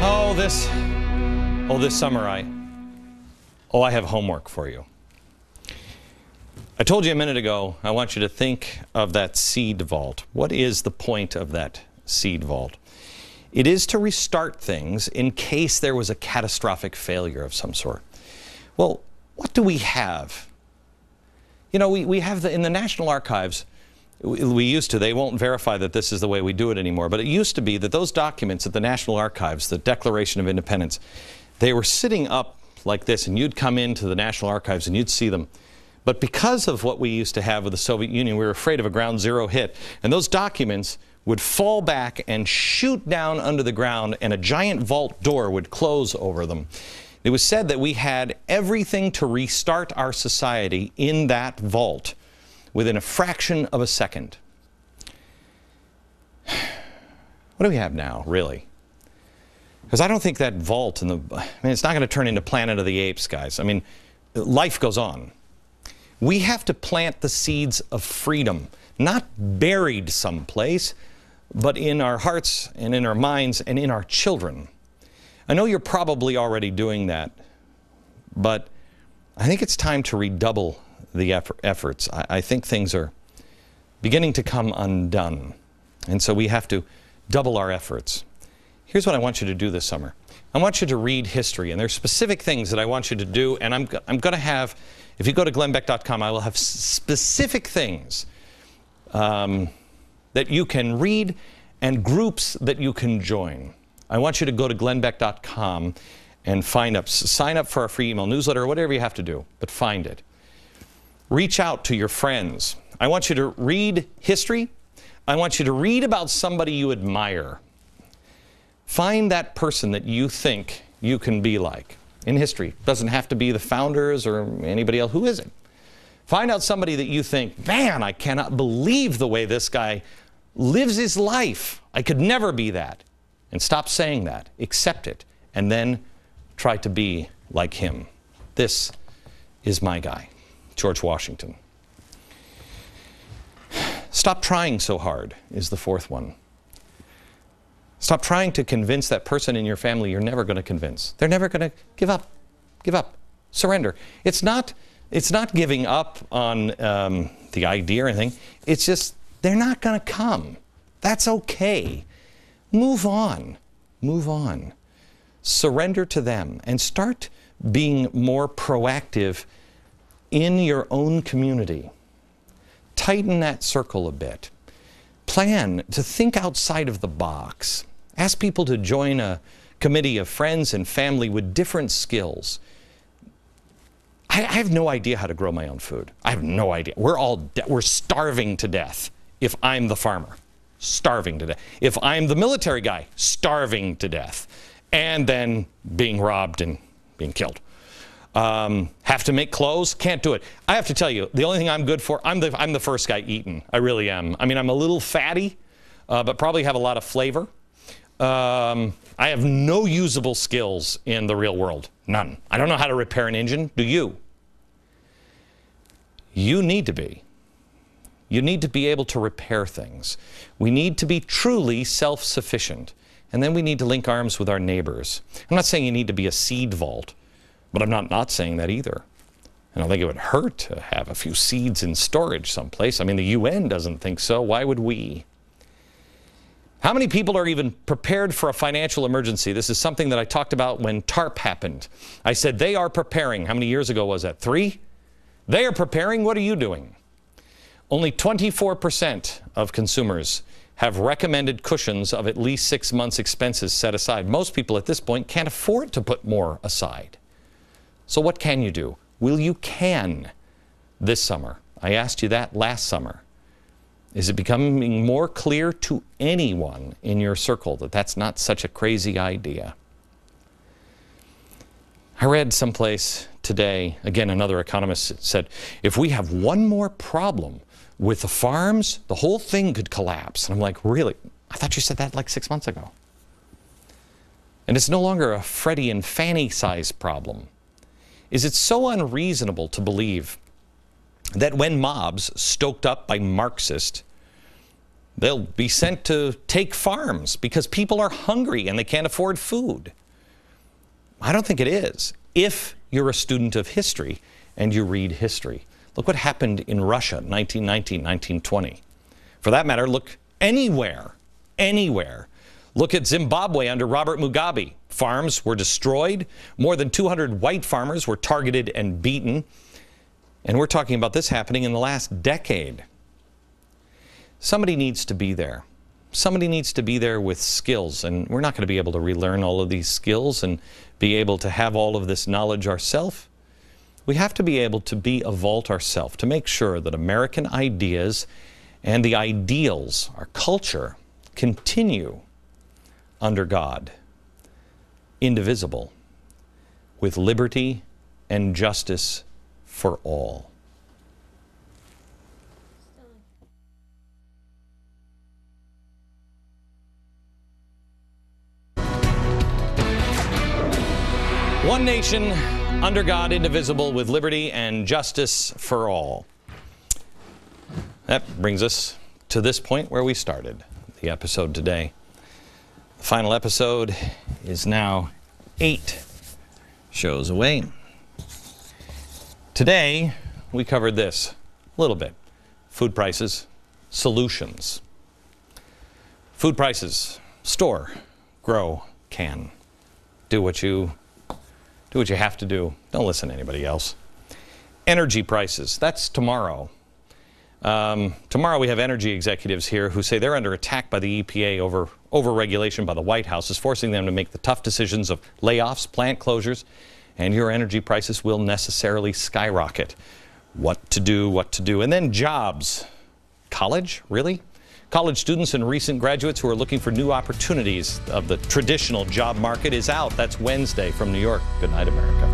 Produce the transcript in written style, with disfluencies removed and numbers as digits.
Oh, this summer I have homework for you. I told you a minute ago, I want you to think of that seed vault. What is the point of that seed vault? It is to restart things in case there was a catastrophic failure of some sort. Well, what do we have? You know, we have in the National Archives, we used to, they won't verify that this is the way we do it anymore, but it used to be that those documents at the National Archives, the Declaration of Independence, they were sitting up like this, and you'd come into the National Archives and you'd see them. But because of what we used to have with the Soviet Union, we were afraid of a ground zero hit, and those documents would fall back and shoot down under the ground, and a giant vault door would close over them. It was said that we had everything to restart our society in that vault within a fraction of a second. What do we have now, really? Because I don't think that vault it's not going to turn into Planet of the Apes, guys. I mean, life goes on. We have to plant the seeds of freedom, not buried someplace, but in our hearts and in our minds and in our children. I know you're probably already doing that, but I think it's time to redouble the efforts. I think things are beginning to come undone, and so we have to double our efforts. Here's what I want you to do this summer. I want you to read history, and there's specific things that I want you to do, and I'm going to have, if you go to glennbeck.com, I will have specific things that you can read and groups that you can join. I want you to go to glennbeck.com and sign up for our free email newsletter or whatever you have to do, but find it. Reach out to your friends. I want you to read history. I want you to read about somebody you admire. Find that person that you think you can be like in history. It doesn't have to be the founders or anybody else. Who is it? Find out somebody that you think, man, I cannot believe the way this guy lives his life. I could never be that. And stop saying that. Accept it. And then try to be like him. This is my guy, George Washington. Stop trying so hard is the fourth one. Stop trying to convince that person in your family you're never going to convince. They're never going to give up. Give up. Surrender. It's not giving up on the idea or anything. It's just they're not going to come. That's okay. Move on. Move on. Surrender to them and start being more proactive in your own community. Tighten that circle a bit. Plan to think outside of the box. Ask people to join a committee of friends and family with different skills. I have no idea how to grow my own food. I have no idea. We're starving to death if I'm the farmer. Starving to death. If I'm the military guy, starving to death. And then being robbed and being killed. Have to make clothes, can't do it. I have to tell you, the only thing I'm good for, I'm the first guy eating. I really am. I mean, I'm a little fatty, but probably have a lot of flavor. I have no usable skills in the real world. None. I don't know how to repair an engine. Do you? You need to be. You need to be able to repair things. We need to be truly self-sufficient. And then we need to link arms with our neighbors. I'm not saying you need to be a seed vault, but I'm not saying that either. I don't think it would hurt to have a few seeds in storage someplace. I mean, the UN doesn't think so. Why would we? How many people are even prepared for a financial emergency? This is something that I talked about when TARP happened. I said they are preparing. How many years ago was that? 3? They are preparing. What are you doing? Only 24% of consumers have recommended cushions of at least 6 months' expenses set aside. Most people at this point can't afford to put more aside. So what can you do? Will you can this summer? I asked you that last summer. Is it becoming more clear to anyone in your circle that that's not such a crazy idea? I read someplace today, again, another economist said, if we have one more problem with the farms, the whole thing could collapse. And I'm like, really? I thought you said that like 6 months ago. And it's no longer a Freddie and Fannie size problem. Is it so unreasonable to believe that when mobs stoked up by Marxists They'll be sent to take farms because people are hungry and they can't afford food. I don't think it is. If you're a student of history and you read history. Look what happened in Russia, 1919, 1920. For that matter, look anywhere. Look at Zimbabwe under Robert Mugabe. Farms were destroyed. More than 200 white farmers were targeted and beaten. And we're talking about this happening in the last decade. Somebody needs to be there. Somebody needs to be there with skills. And we're not going to be able to relearn all of these skills and be able to have all of this knowledge ourselves. We have to be able to be a vault ourselves to make sure that American ideas and the ideals, our culture, continue under God, indivisible, with liberty and justice for all. One nation, under God, indivisible, with liberty and justice for all. That brings us to this point where we started the episode today. The final episode is now 8 shows away. Today, we covered this a little bit. Food prices, solutions. Food prices, store, grow, can. Do what you have to do. Don't listen to anybody else. Energy prices, that's tomorrow. Tomorrow we have energy executives here who say they're under attack by the EPA over regulation by the White House is forcing them to make the tough decisions of layoffs, plant closures, and your energy prices will necessarily skyrocket. What to do. And then jobs. College, really? College students and recent graduates who are looking for new opportunities of the traditional job market is out. That's Wednesday from New York. Good night, America.